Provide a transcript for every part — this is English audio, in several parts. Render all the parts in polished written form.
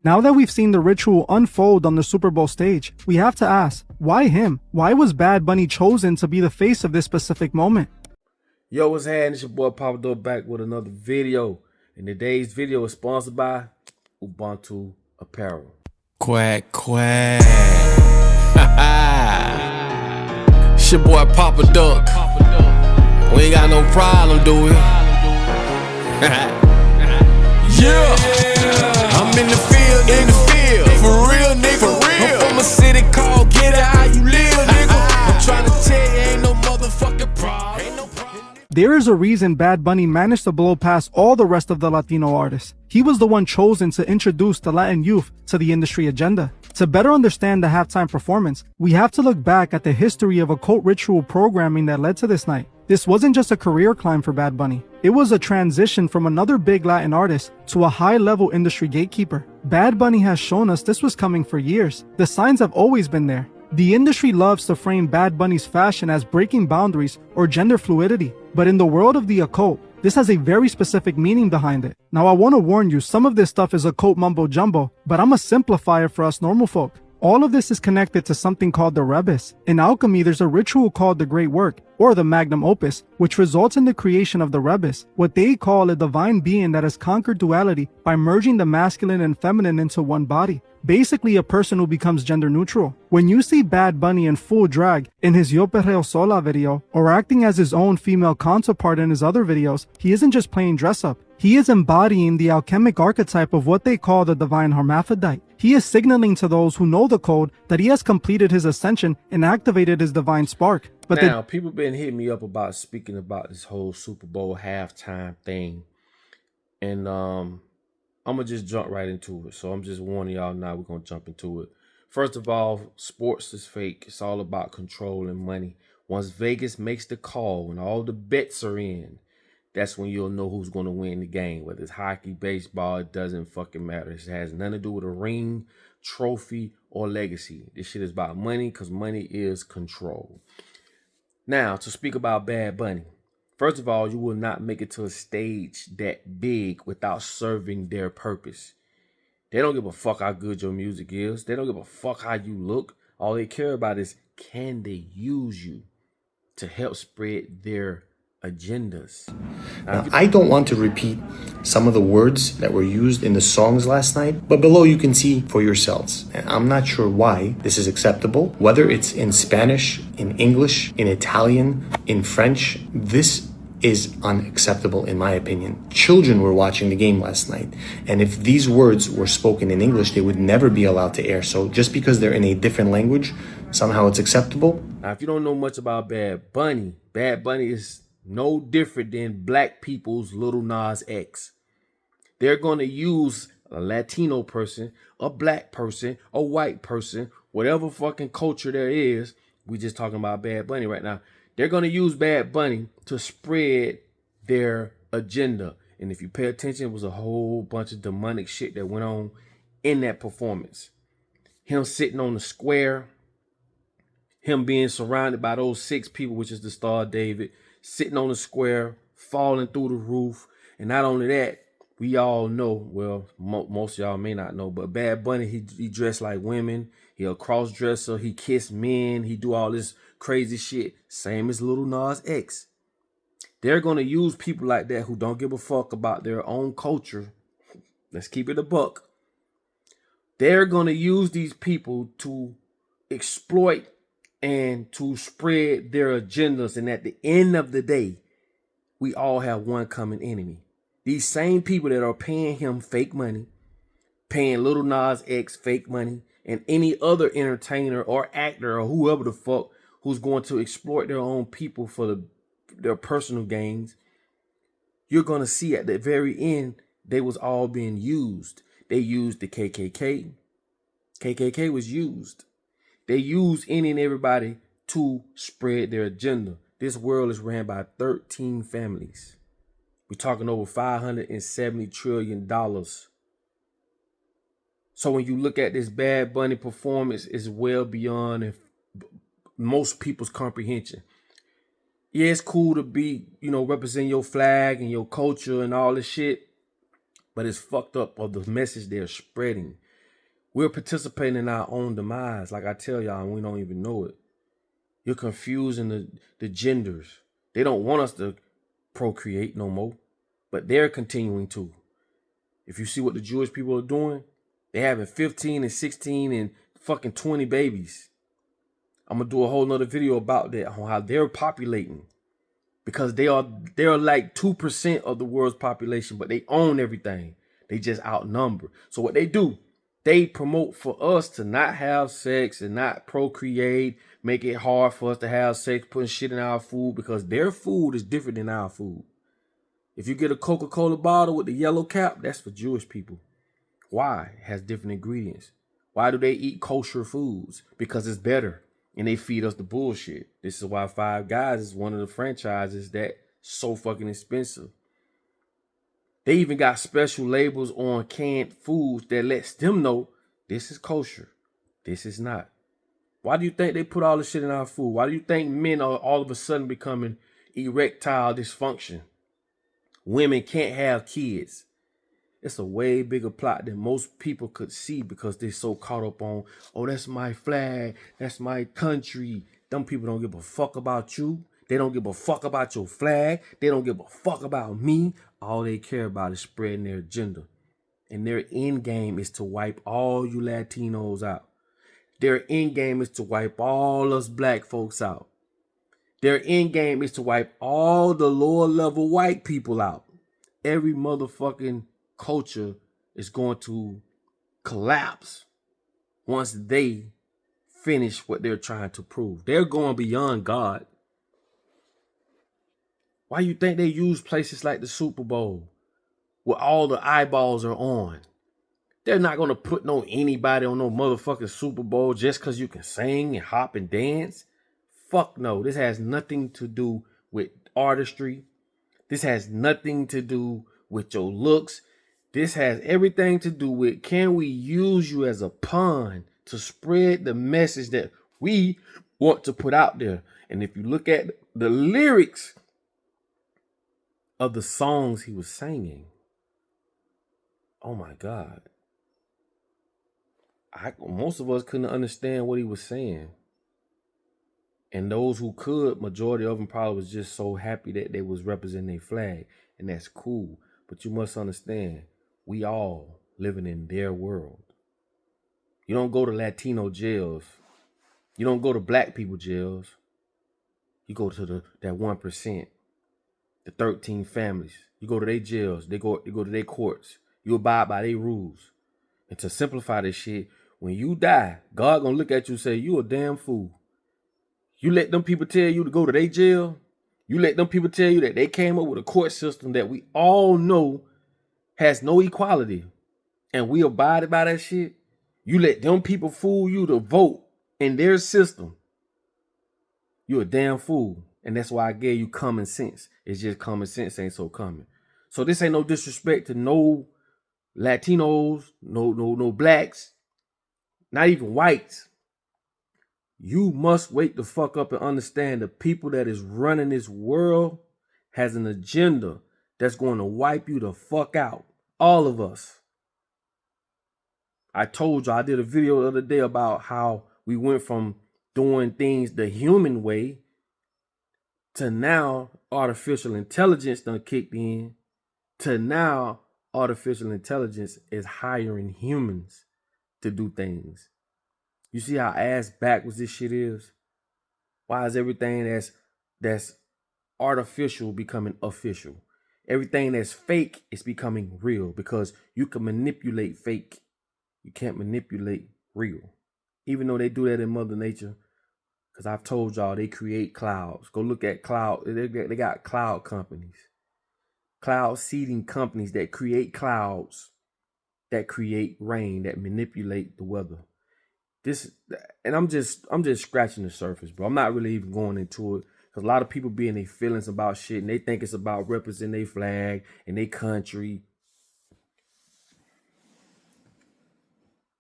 Now that we've seen the ritual unfold on the Super Bowl stage, we have to ask, why him? Why was Bad Bunny chosen to be the face of this specific moment? Yo, what's happening? It's your boy Papa Doe back with another video. And today's video is sponsored by Ubuntu Apparel. Quack, quack. It's your boy Papa Duck. We ain't got no problem, do we? Yeah. I'm in the field, for real, nigga. For real. I'm from a city called Get It How You Live, nigga. I'm trying to tell you, ain't no motherfucking problem. Ain't no problem. There is a reason Bad Bunny managed to blow past all the rest of the Latino artists. He was the one chosen to introduce the Latin youth to the industry agenda. To better understand the halftime performance, we have to look back at the history of occult ritual programming that led to this night. This wasn't just a career climb for Bad Bunny. It was a transition from another big Latin artist to a high-level industry gatekeeper. Bad Bunny has shown us this was coming for years. The signs have always been there. The industry loves to frame Bad Bunny's fashion as breaking boundaries or gender fluidity. But in the world of the occult, this has a very specific meaning behind it. Now I want to warn you, some of this stuff is occult mumbo jumbo, but I'ma simplify it for us normal folk. All of this is connected to something called the rebus. In alchemy, there's a ritual called the Great Work, or the Magnum Opus, which results in the creation of the rebus, what they call a divine being that has conquered duality by merging the masculine and feminine into one body. Basically a person who becomes gender neutral. When you see Bad Bunny in full drag in his Yo Perreo Sola video, or acting as his own female counterpart in his other videos, he isn't just playing dress up. He is embodying the alchemic archetype of what they call the divine hermaphrodite. He is signaling to those who know the code that he has completed his ascension and activated his divine spark. But now, people been hitting me up about speaking about this whole Super Bowl halftime thing. And I'm going to just jump right into it. So I'm just warning y'all now, we're going to jump into it. First of all, sports is fake. It's all about control and money. Once Vegas makes the call and all the bets are in, that's when you'll know who's going to win the game. Whether it's hockey, baseball, it doesn't fucking matter. It has nothing to do with a ring, trophy, or legacy. This shit is about money because money is control. Now, to speak about Bad Bunny. First of all, you will not make it to a stage that big without serving their purpose. They don't give a fuck how good your music is. They don't give a fuck how you look. All they care about is, can they use you to help spread their agendas? Now, I don't want to repeat some of the words that were used in the songs last night, but below you can see for yourselves. And I'm not sure why this is acceptable, whether it's in Spanish, in English, in Italian, in French. This is unacceptable in my opinion. Children were watching the game last night, and if these words were spoken in English, they would never be allowed to air. So just because they're in a different language, somehow it's acceptable. Now, if you don't know much about Bad Bunny is no different than black people's Lil Nas X. They're going to use a Latino person, a black person, a white person, whatever fucking culture there is. We just talking about Bad Bunny right now. They're going to use Bad Bunny to spread their agenda. And if you pay attention, it was a whole bunch of demonic shit that went on in that performance. Him sitting on the square, him being surrounded by those 6 people, which is the Star of David, sitting on the square, falling through the roof. And not only that, we all know, well, most of y'all may not know, but Bad Bunny, he dressed like women. He a cross-dresser. He kiss men. He do all this crazy shit. Same as Lil Nas X. They're going to use people like that who don't give a fuck about their own culture. Let's keep it a buck. They're going to use these people to exploit and to spread their agendas. And at the end of the day, we all have one common enemy. These same people that are paying him fake money, paying Lil Nas X fake money, and any other entertainer or actor or whoever the fuck who's going to exploit their own people for their personal gains, you're going to see at the very end, they was all being used. They used the KKK. KKK was used. They use any and everybody to spread their agenda. This world is ran by 13 families. We're talking over $570 trillion. So when you look at this Bad Bunny performance, it's well beyond most people's comprehension. Yeah, it's cool to be, represent your flag and your culture and all this shit, but it's fucked up of the message they're spreading. We're participating in our own demise. Like I tell y'all, and we don't even know it. You're confusing the genders. They don't want us to procreate no more, but they're continuing to. If you see what the Jewish people are doing, they're having 15 and 16 and fucking 20 babies. I'm gonna do a whole nother video about that, on how they're populating. Because they're like 2% of the world's population, but they own everything. They just outnumber. So what they do, they promote for us to not have sex and not procreate, make it hard for us to have sex, putting shit in our food, because their food is different than our food. If you get a Coca-Cola bottle with the yellow cap, that's for Jewish people. Why? It has different ingredients. Why do they eat kosher foods? Because it's better. And they feed us the bullshit. This is why Five Guys is one of the franchises that's so fucking expensive. They even got special labels on canned foods that lets them know this is kosher, this is not. Why do you think they put all this shit in our food? Why do you think men are all of a sudden becoming erectile dysfunction? Women can't have kids. It's a way bigger plot than most people could see, because they're so caught up on, oh, that's my flag, that's my country. Them people don't give a fuck about you. They don't give a fuck about your flag. They don't give a fuck about me. All they care about is spreading their agenda. And their end game is to wipe all you Latinos out. Their end game is to wipe all us black folks out. Their end game is to wipe all the lower level white people out. Every motherfucking culture is going to collapse once they finish what they're trying to prove. They're going beyond God. Why you think they use places like the Super Bowl where all the eyeballs are on? They're not going to put anybody on no motherfucking Super Bowl just because you can sing and hop and dance. Fuck no. This has nothing to do with artistry. This has nothing to do with your looks. This has everything to do with, can we use you as a pawn to spread the message that we want to put out there? And if you look at the lyrics of the songs he was singing, oh my God. Most of us couldn't understand what he was saying. And those who could, majority of them probably was just so happy that they was representing their flag. And that's cool. But you must understand, we all living in their world. You don't go to Latino jails. You don't go to black people jails. You go to that 1%, the 13 families. You go to their jails. You go to their courts. You abide by their rules. And to simplify this shit, when you die, God gonna look at you and say, you a damn fool. You let them people tell you to go to their jail. You let them people tell you that they came up with a court system that we all know has no equality, and we abided by that shit. You let them people fool you to vote in their system. You're a damn fool. And that's why I gave you common sense. It's just common sense ain't so common. So this ain't no disrespect to no Latinos, no blacks, not even whites. You must wake the fuck up and understand the people that is running this world has an agenda that's going to wipe you the fuck out. All of us. I told you, I did a video the other day about how we went from doing things the human way to now artificial intelligence done kicked in, to now artificial intelligence is hiring humans to do things. You see how ass backwards this shit is? Why is everything that's artificial becoming official? Everything that's fake is becoming real, because you can manipulate fake. You can't manipulate real. Even though they do that in Mother Nature, because I've told y'all they create clouds. Go look at cloud. They got cloud companies. Cloud seeding companies that create clouds, that create rain, that manipulate the weather. And I'm just scratching the surface, bro. I'm not really even going into it, because a lot of people be in their feelings about shit, and they think it's about representing their flag and their country.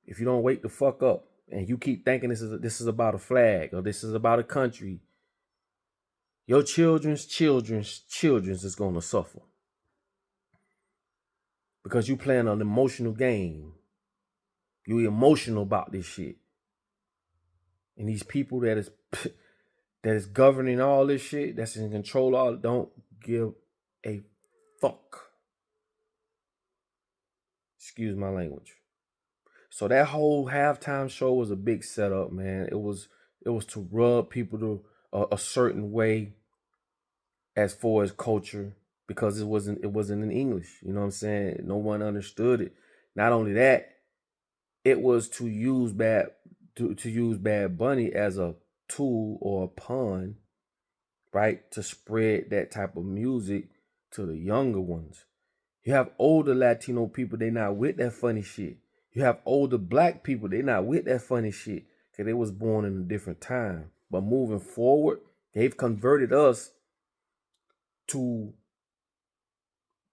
If you don't wake the fuck up and you keep thinking this is about a flag or this is about a country, your children's is going to suffer, because you playing an emotional game. You emotional about this shit. And these people that is governing all this shit, that's in control all, don't give a fuck. Excuse my language. So that whole halftime show was a big setup, man. It was to rub people to a certain way as far as culture, because it wasn't in English. You know what I'm saying? No one understood it. Not only that, it was to use Bad Bunny as a tool or a pawn, right, to spread that type of music to the younger ones. You have older Latino people, they not with that funny shit. You have older black people, they not with that funny shit because they was born in a different time. But moving forward, they've converted us to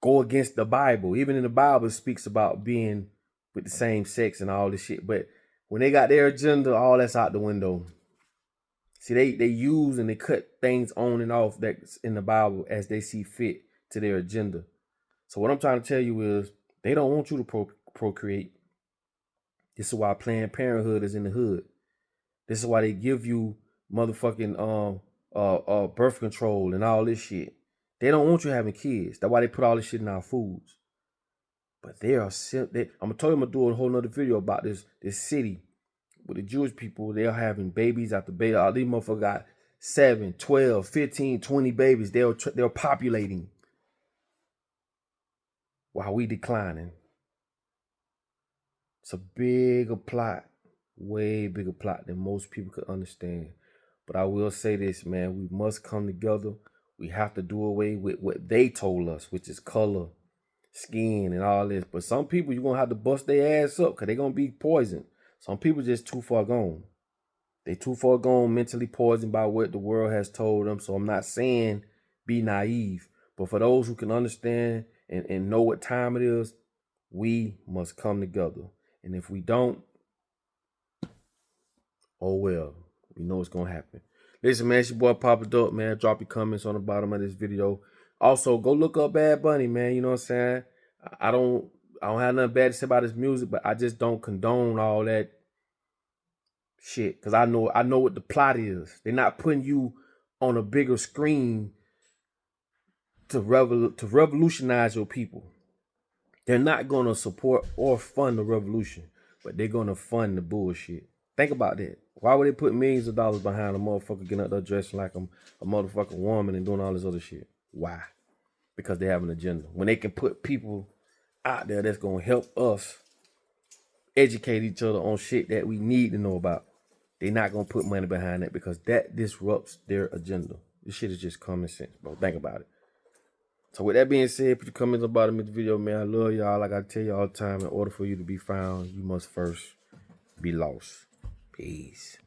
go against the Bible. Even in the Bible, it speaks about being with the same sex and all this shit. But when they got their agenda, all that's out the window. See, they use and they cut things on and off that's in the Bible as they see fit to their agenda. So what I'm trying to tell you is they don't want you to procreate. This is why Planned Parenthood is in the hood. This is why they give you motherfucking birth control and all this shit. They don't want you having kids. That's why they put all this shit in our foods. But I'm gonna tell you, I'm gonna do a whole nother video about this city with the Jewish people. They're having babies after baby. All these motherfuckers got 7, 12, 15, 20 babies. They're populating while we declining. It's a bigger plot, way bigger plot than most people could understand. But I will say this, man, we must come together. We have to do away with what they told us, which is color, skin, and all this. But some people, you're going to have to bust their ass up because they're going to be poisoned. Some people just too far gone. They too far gone, mentally poisoned by what the world has told them. So I'm not saying be naive. But for those who can understand and know what time it is, we must come together. And if we don't, oh well, we know what's gonna happen. Listen, man, it's your boy Papa Dope, man. Drop your comments on the bottom of this video. Also, go look up Bad Bunny, man. You know what I'm saying? I don't have nothing bad to say about his music, but I just don't condone all that shit. Cause I know what the plot is. They're not putting you on a bigger screen to revolutionize your people. They're not going to support or fund the revolution, but they're going to fund the bullshit. Think about that. Why would they put millions of dollars behind a motherfucker getting up there dressing like a motherfucking woman and doing all this other shit? Why? Because they have an agenda. When they can put people out there that's going to help us educate each other on shit that we need to know about, they're not going to put money behind that because that disrupts their agenda. This shit is just common sense, bro. Think about it. So with that being said, put your comments on the bottom of the video, man. I love y'all. Like I tell you all the time, in order for you to be found, you must first be lost. Peace.